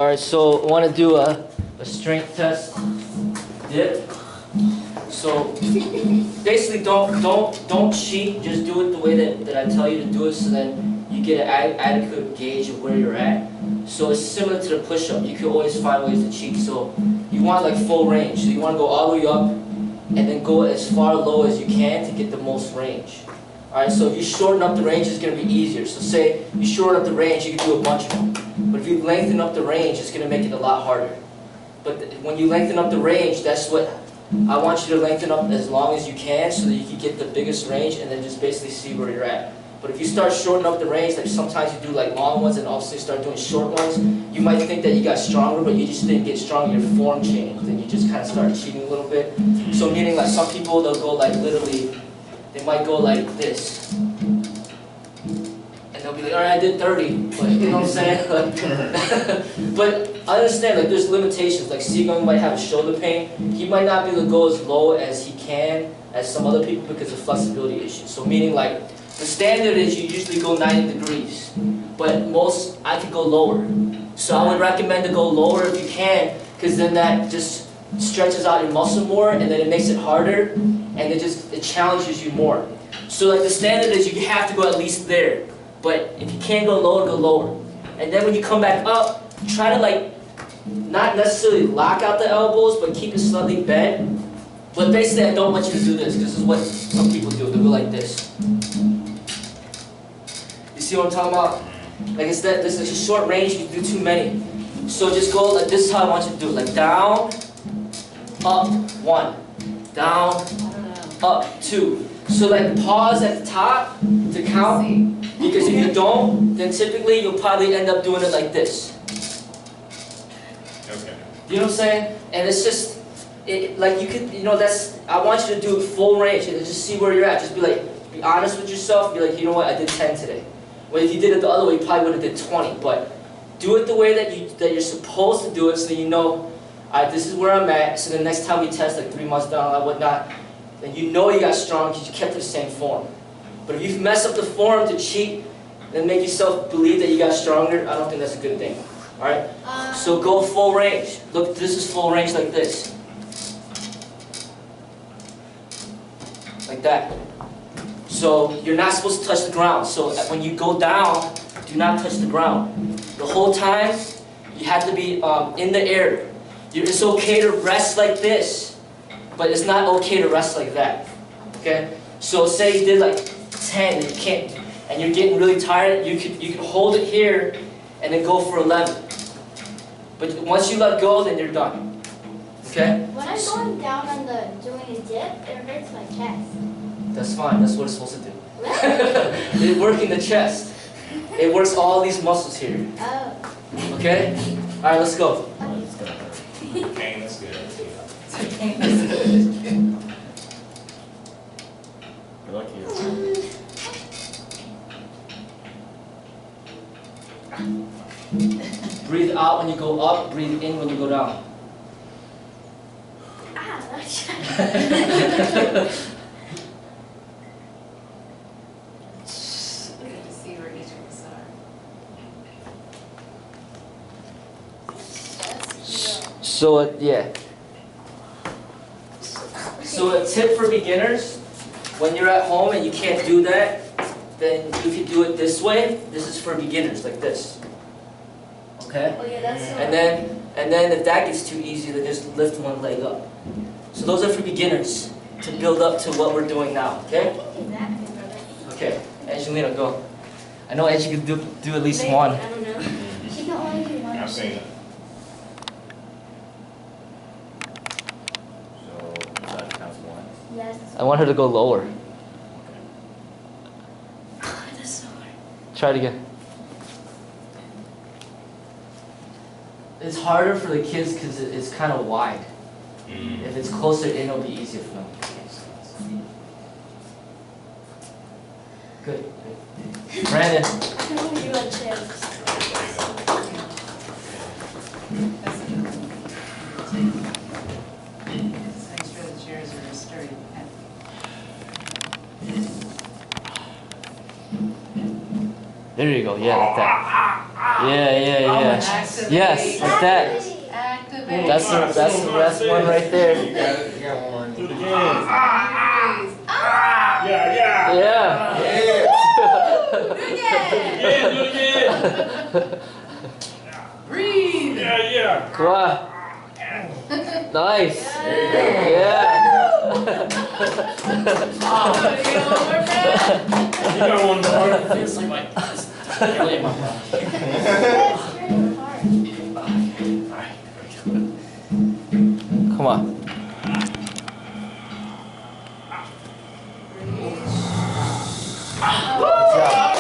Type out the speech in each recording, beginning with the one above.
Alright, so I want to do a strength test dip. So basically don't cheat, just do it the way that I tell you to do it, so then you get an adequate gauge of where you're at. So it's similar to the push-up. You can always find ways to cheat. So you want like full range. So you want to go all the way up and then go as far low as you can to get the most range. Alright, so if you shorten up the range, it's going to be easier. So say you shorten up the range, you can do a bunch of them. But if you lengthen up the range, it's going to make it a lot harder. But when you lengthen up the range, that's what I want you to lengthen up as long as you can so that you can get the biggest range and then just basically see where you're at. But if you start shortening up the range, like sometimes you do like long ones and also start doing short ones, you might think that you got stronger, but you just didn't get stronger, your form changed, and you just kind of start cheating a little bit. So meaning like some people, they'll go like literally, they might go like this. And they'll be like, alright, I did 30, but you know what I'm saying? But I understand, like there's limitations, like Seagung might have a shoulder pain. He might not be able to go as low as he can as some other people because of flexibility issues. So meaning like, the standard is you usually go 90 degrees, but I could go lower. So I would recommend to go lower if you can, because then that just stretches out your muscle more, and then it makes it harder, and it challenges you more. So like the standard is you have to go at least there, but if you can't go lower, go lower. And then when you come back up, try to like, not necessarily lock out the elbows, but keep it slightly bent. But basically I don't want you to do this, because this is what some people do, they go like this. You see what I'm talking about? Like it's that, this is a short range, you can do too many. So just go like this is how I want you to do it. Like down, up, 1. Down, up, 2. So like pause at the top to count. Because if you don't, then typically you'll probably end up doing it like this. Okay. You know what I'm saying? And it's just, like you could, you know, I want you to do it full range and just see where you're at. Just be honest with yourself. Be like, you know what, I did 10 today. Well, if you did it the other way, you probably would have did 20. But do it the way that you're supposed to do it, so you know, this is where I'm at. So the next time we test, like 3 months down or whatnot, then you know you got strong because you kept the same form. But if you mess up the form to cheat and make yourself believe that you got stronger, I don't think that's a good thing. All right. So go full range. Look, this is full range like this. Like that. So you're not supposed to touch the ground. So when you go down, do not touch the ground. The whole time, you have to be in the air. It's okay to rest like this, but it's not okay to rest like that. Okay? So say you did like 10 and you can't, and you're getting really tired, you can hold it here and then go for 11. But once you let go, then you're done. Okay? When I'm going down on doing a dip, it hurts my chest. That's fine. That's what it's supposed to do. Really? It works in the chest. It works all these muscles here. Oh. Okay? All right, let's go. Pain is good. Good luck here. Breathe out when you go up. Breathe in when you go down. Ah, that's Good to see where each of us are. So, yeah. So a tip for beginners, when you're at home and you can't do that, then you can do it this way. This is for beginners, like this. Okay? Oh yeah, that's And then if that gets too easy, then just lift one leg up. So those are for beginners to build up to what we're doing now. Okay? exactly, brother. Okay. Angelina, go. I know Angie can do at least one. I don't know. She can only do one. I've seen it. So, that counts 1. Yes. I want her to go lower. That's so hard. Try it again. It's harder for the kids because it's kind of wide. If it's closer in, it'll be easier for them. Good. Brandon. I can only do a chip. Just make sure the chairs are sturdy. There you go. Yeah, like that. Yeah. Activate. Yes, like that. Activate. That's the best one right there. You got it. You got one. Do it again. Breathe. Yeah. Yeah. Do it again. Yeah, do it again. Breathe. Yeah. Come on. Nice. Yeah. Oh, you got one more, Fred? You got one more. Feels like my really in my body. That's really hard. Alright. Come on. Good job.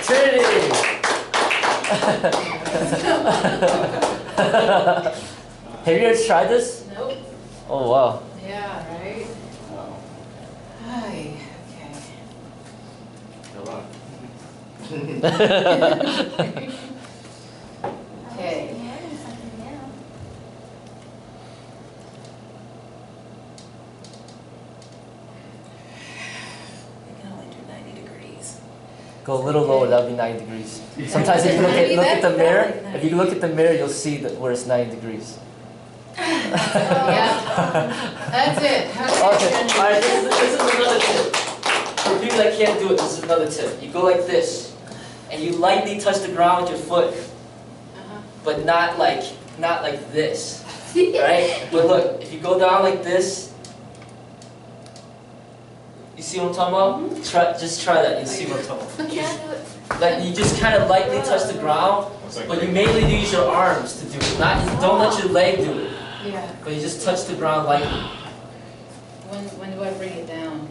Trinity. Have you ever tried this? Nope. Oh wow. Yeah, right? Hi. Good luck. Okay. I'm learning something new. I can only do 90 degrees. Go a little lower, that would be 90 degrees. Sometimes if you look at the mirror, if you look at the mirror, you'll see that where it's 90 degrees. Yeah. That's it. Okay, alright, this is another tip. For people that can't do it, this is another tip. You go like this, and you lightly touch the ground with your foot, but not like this, right? But look, if you go down like this, you see what I'm talking about? Just try that, you see what I'm talking about. I can't do it. Like you just kind of lightly touch the ground, but you mainly use your arms to do it. Don't let your leg do it, Yeah. but you just touch the ground lightly. When do I bring it down?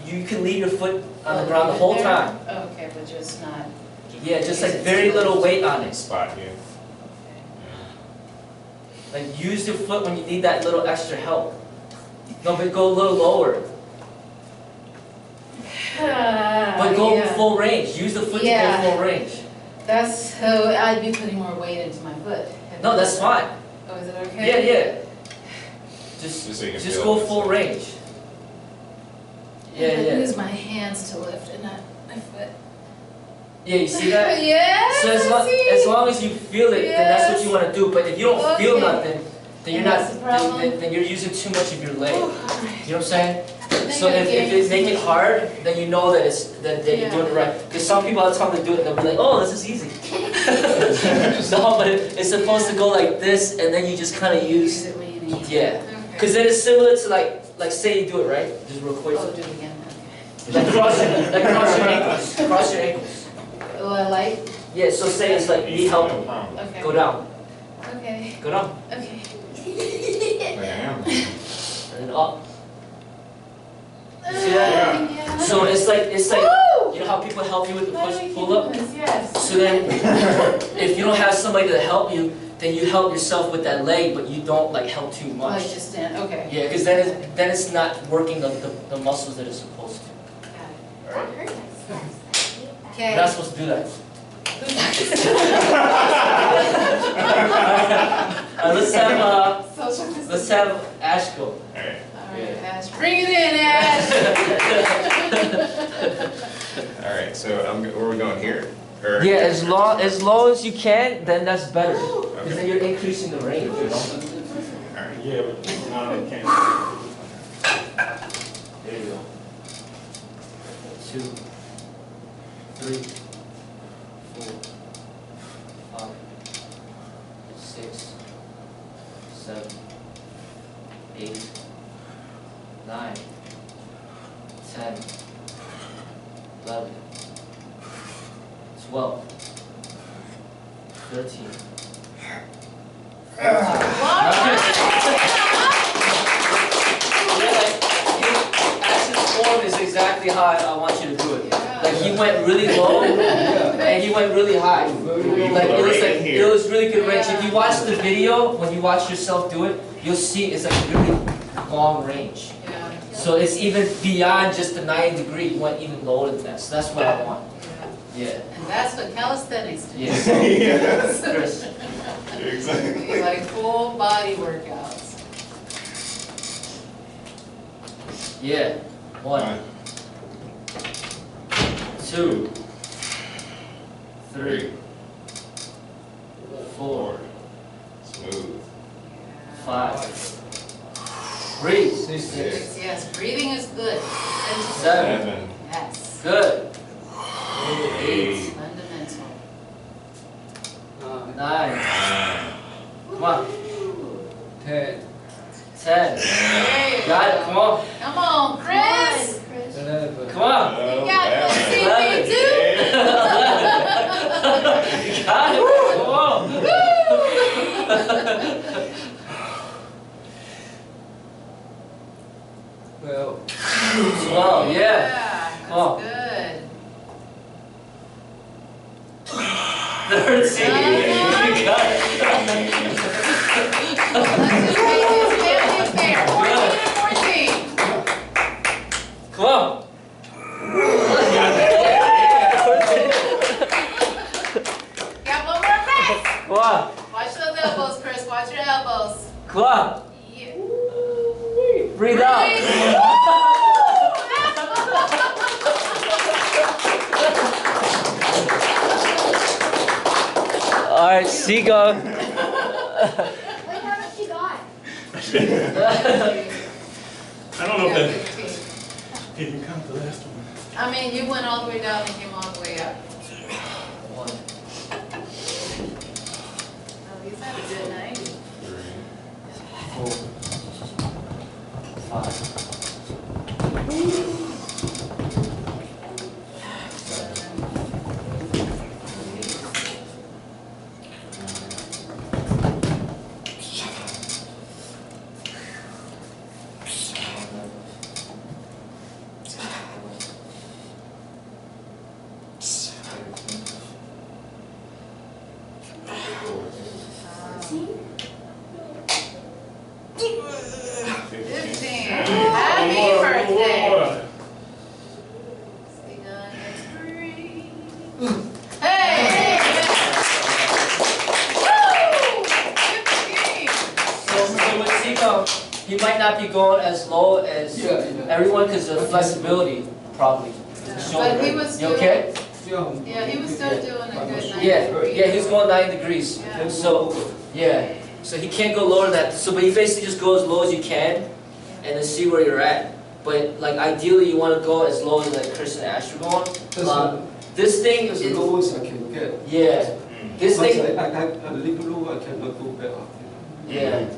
You can leave your foot on the ground the whole time. Oh, okay, but just not. Yeah, just like very little weight on it. Spot here. Like use your foot when you need that little extra help. No, but go a little lower. But go Yeah. full range. Use the foot Yeah. to go full range. That's so I'd be putting more weight into my foot. No, that's fine. Oh, is it okay? Yeah. Just so you can Just feel go it. full range. I Yeah. use my hands to lift and not my foot. Yeah, you see that? Yes. So as long as you feel it, then that's what you want to do. But if you don't feel Okay. nothing, then you're And not. that's the problem? Then you're using too much of your leg. Oh, You know what I'm saying? Thank So you, if James. it make it hard, then you know that that you're doing it right. Because some people I tell them to do it, they'll be like, "Oh, this is easy." No, but it's supposed to go like this, and then you just kind of use use. it when you need to. Yeah. Okay. Because then it's similar to like say you do it right, just real quick. Oh, do it again. Like cross your ankles. Cross your ankles. Okay. Oh, I like. Yeah. So say it's like need help. Okay. Go down. Okay. Go down. Okay. Like I am. And then up. You see that? Yeah. So it's like Woo! you know how people help you with the Oh push my pull up. goodness, yes. So then, if you don't have somebody to help you, then you help yourself with that leg, but you don't like help too Like much. just stand. Okay. Yeah, because then it's not working the muscles that it's supposed to. Got Alright? Hurt my chest. You're Okay. not supposed to do that. Let's have Ash go. Alright. All right, Ash. Bring it in, Ash. Alright, so where are we going here? Or Yeah, as long as you can, then that's better. Because then you're increasing the range, you know. Alright. Yeah, but now you can't. There you go. 2, 3, 4, 5, 6, 7, 8, 9, 10, 11, 12, 13, 14. Form is exactly how I want you to do it. Like he went really low and he went really high. Like it was really good range. If you watch the video, when you watch yourself do it, you'll see it's like really long range. Yeah. So it's even beyond just the 90 degree. You went even lower than that. So that's what I want. Yeah. And that's what calisthenics do. Yeah. Yes. Chris. Exactly. Like full body workouts. Yeah. 1, 2, 3, 4, Smooth. 5. Breathe. 6, yes. Breathing is good. 7. Yes. Good. 8. Fundamental. 9. Come on. 10. 10. There you Got it. go. Come on. Come on, Chris. Chris. 11. Come on. You got this. See, me 11. too. You got it. Come on. Well, 12. Yeah. That's Come on. good. 13. You got it. Let's just make this family fair. 14 and 14. Come on. Got one more pass. Come on. Watch those elbows, Chris. Watch your elbows. Come on. Yeah. Breathe out. All right, Seagull. Wait, how much you got? I don't know if that, 15. didn't count the last one. I mean, you went all the way down and came all the way up. 1, Oh, he's had a good night. 4, 5, 15. Happy birthday. Sing on your tree. Hey! Woo! 15. So with Seagull, he might not be going as low as everyone because of flexibility, probably. But he was You still, okay? yeah, he was still doing a good 90 Yeah, degrees. yeah, he's going 9 degrees. Yeah. So, yeah. So he can't go lower than that. So, but you basically just go as low as you can, and then see where you're at. But like ideally, you want to go as low as like Chris and Ash are going. This thing that's is, the lowest I can get. yeah. This But thing, I little low, I cannot go back up. yeah.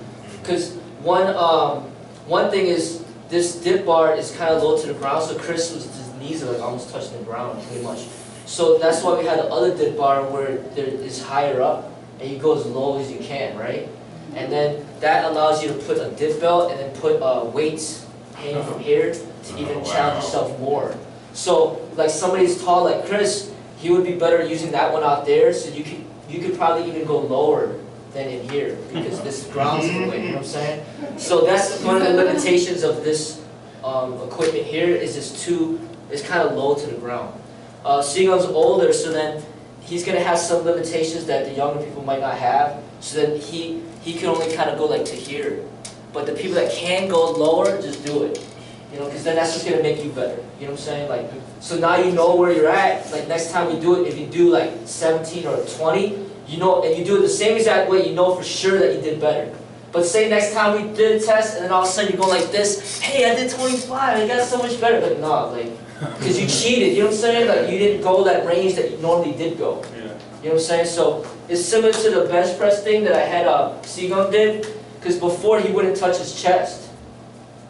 Because one thing is this dip bar is kind of low to the ground. So Chris was his knees are like almost touching the ground, pretty much. So that's why we had the other dip bar where there is higher up, and you go as low as you can, right? And then that allows you to put a dip belt and then put weights hanging from here to even challenge yourself more. So like somebody's tall like Chris, he would be better using that one out there. So you could probably even go lower than in here because this ground's in the way. You know what I'm saying? So that's one of the limitations of this equipment here. Is it's kind of low to the ground. Seagull's older, so then he's gonna have some limitations that the younger people might not have. So then he can only kind of go like to here. But the people that can go lower, just do it. You know, because then that's just gonna make you better. You know what I'm saying? Like, so now you know where you're at. Like next time you do it, if you do like 17 or 20, you know, and you do it the same exact way, you know for sure that you did better. But say next time we did a test, and then all of a sudden you go like this, hey, I did 25, I got so much better. Like, nah, like, because you cheated, you know what I'm saying? Like, you didn't go that range that you normally did go. Yeah. You know what I'm saying? So, it's similar to the bench press thing that I had Seagun did, because before he wouldn't touch his chest.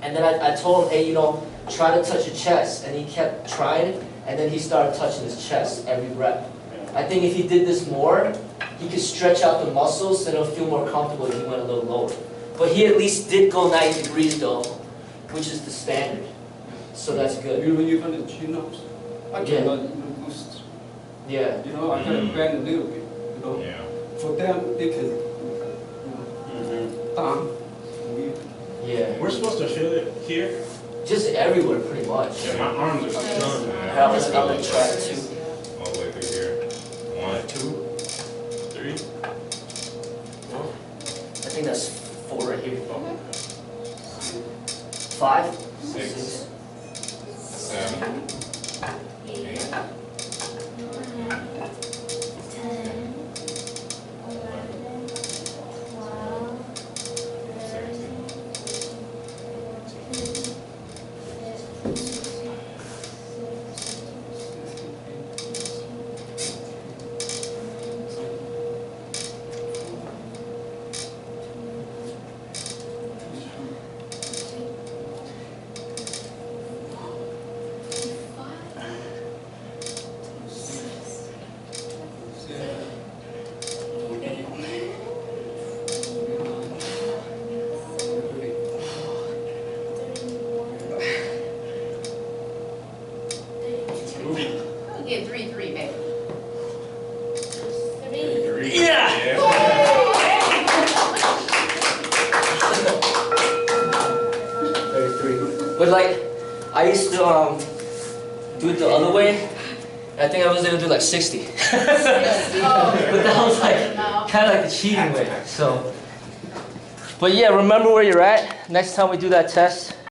And then I told him, hey, you know, try to touch your chest. And he kept trying, and then he started touching his chest every rep. I think if he did this more, he could stretch out the muscles, and it'll feel more comfortable if he went a little lower. But he at least did go 90 degrees though, which is the standard. So that's good. Even the chin-ups, I Yeah. cannot even boost. Yeah. You know, I can bend a little bit. You know, Yeah. for them they can down. Yeah. We're supposed to feel it here. Just everywhere pretty much. Yeah, my arms are done. How was it on the track too? All the way through here. 1, 2, 3. I think that's 4 right here. 5, 6, 7, 8, 9, Yeah. But like, I used to do it the other way. I think I was able to do like 60. But that was like kind of like the cheating way. So, but yeah, remember where you're at next time we do that test.